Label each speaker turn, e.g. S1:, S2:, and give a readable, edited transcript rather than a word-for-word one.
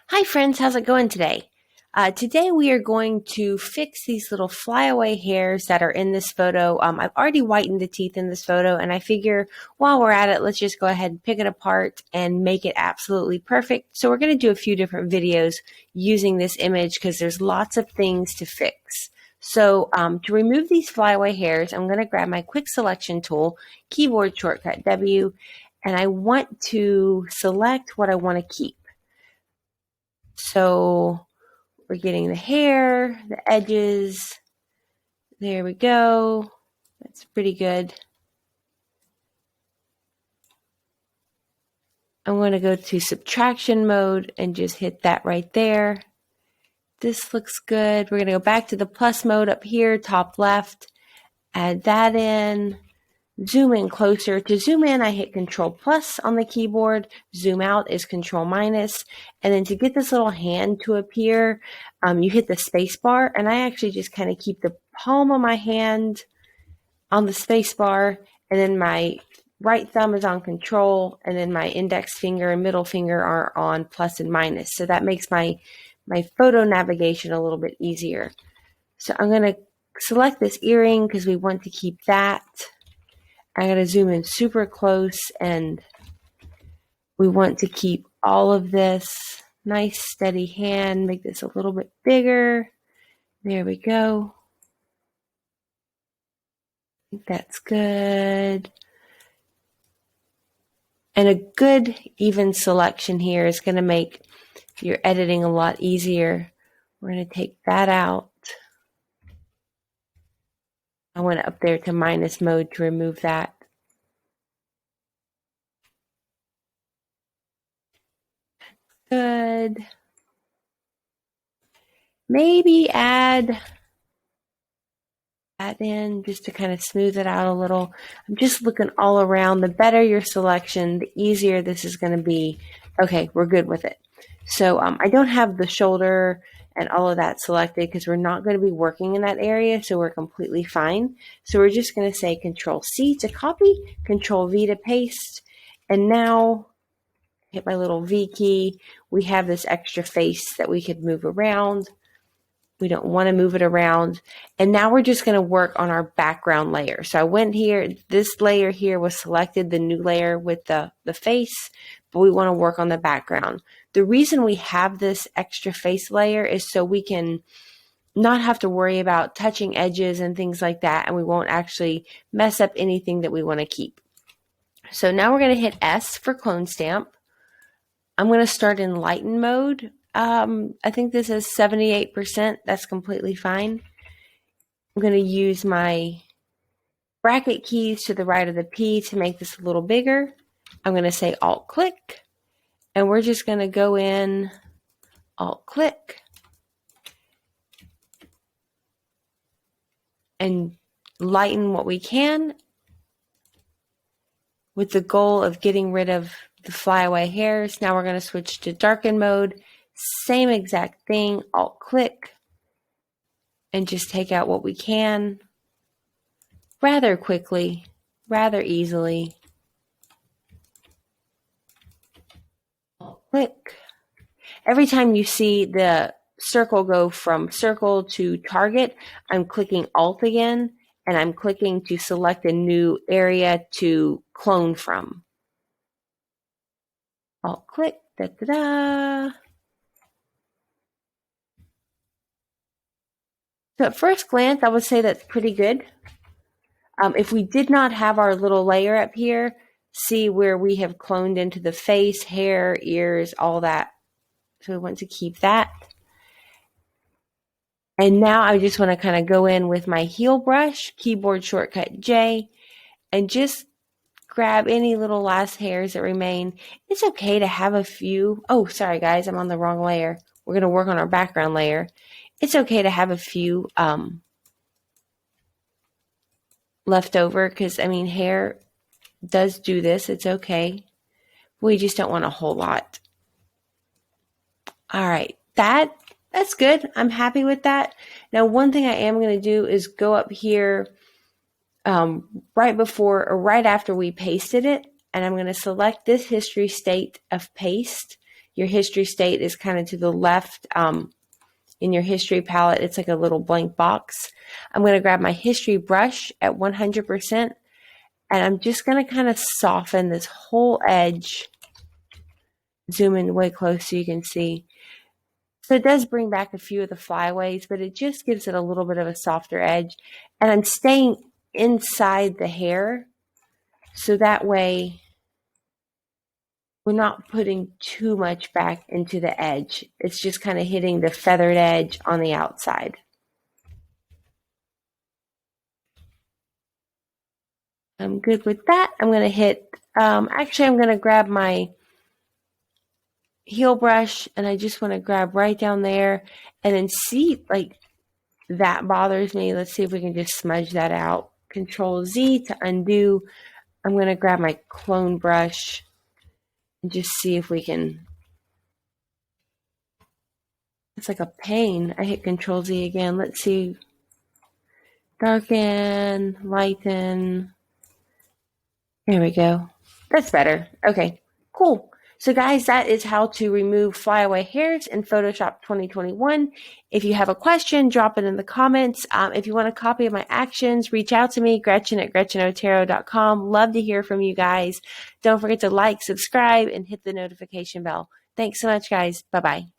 S1: Hi friends, how's it going today? Today we are going to fix these little flyaway hairs that are in this photo. I've already whitened the teeth in this photo, and I figure while we're at it, let's just go ahead and pick it apart and make it absolutely perfect. So we're going to do a few different videos using this image because there's lots of things to fix. So to remove these flyaway hairs, I'm going to grab my quick selection tool, keyboard shortcut W, and I want to select what I want to keep. So we're getting the hair, the edges. There we go. That's pretty good. I'm going to go to subtraction mode and just hit that right there. This looks good. We're going to go back to the plus mode up here, top left. Add that in. Zoom in closer. To zoom in, I hit Control plus on the keyboard. Zoom out is Control minus. And then to get this little hand to appear, you hit the space bar. And I actually just kind of keep the palm of my hand on the space bar. And then my right thumb is on Control. And then my index finger and middle finger are on plus and minus. So that makes my photo navigation a little bit easier. So I'm going to select this earring because we want to keep that. I gotta zoom in super close, and we want to keep all of this. Nice steady hand, make this a little bit bigger. There we go. I think that's good. And a good even selection here is gonna make your editing a lot easier. We're gonna take that out. I went up there to minus mode to remove that. Good. Maybe add that in just to kind of smooth it out a little. I'm just looking all around. The better your selection, the easier this is going to be. Okay, we're good with it. So I don't have the shoulder and all of that selected because we're not going to be working in that area, so we're completely fine. So we're just going to say Control C to copy, Control V to paste, and now hit my little V key. We have this extra face that we could move around. We don't want to move it around. And now we're just going to work on our background layer. So I went here, this layer here was selected, the new layer with the face, but we want to work on the background. The reason we have this extra face layer is so we can not have to worry about touching edges and things like that, and we won't actually mess up anything that we want to keep. So now we're going to hit S for clone stamp. I'm going to start in lighten mode. I think this is 78%. That's completely fine. I'm going to use my bracket keys to the right of the P to make this a little bigger. I'm going to say Alt click, and we're just going to go in Alt click and lighten what we can with the goal of getting rid of the flyaway hairs. Now we're going to switch to darken mode. Same exact thing, Alt click, and just take out what we can rather quickly, rather easily. Alt click. Every time you see the circle go from circle to target, I'm clicking Alt again, and I'm clicking to select a new area to clone from. Alt click, da da da. So at first glance, I would say that's pretty good. If we did not have our little layer up here, see where we have cloned into the face, hair, ears, all that. So we want to keep that. And now I just want to kind of go in with my heel brush, keyboard shortcut J, and just grab any little last hairs that remain. It's okay to have a few. Oh, sorry guys, I'm on the wrong layer. We're going to work on our background layer. It's okay to have a few left over because, I mean, hair does do this. It's okay. We just don't want a whole lot. All right, that's good. I'm happy with that. Now, one thing I am going to do is go up here right before or right after we pasted it, and I'm going to select this history state of paste your history state is kind of to the left in your history palette. It's like a little blank box. I'm going to grab my history brush at 100%, and I'm just going to kind of soften this whole edge. Zoom in way close so you can see. So it does bring back a few of the flyaways, but it just gives it a little bit of a softer edge. And I'm staying inside the hair, so that way we're not putting too much back into the edge. It's just kind of hitting the feathered edge on the outside. I'm good with that. I'm going to hit, actually I'm going to grab my heel brush, and I just want to grab right down there, and then see, like, that bothers me. Let's see if we can just smudge that out. Control Z to undo. I'm going to grab my clone brush and just see if we can. It's like a pain. I hit Control Z again. Let's see. Darken, lighten. There we go. That's better. Okay, cool. So guys, that is how to remove flyaway hairs in Photoshop 2021. If you have a question, drop it in the comments. If you want a copy of my actions, reach out to me, Gretchen at GretchenOtero.com. Love to hear from you guys. Don't forget to like, subscribe, and hit the notification bell. Thanks so much, guys. Bye-bye.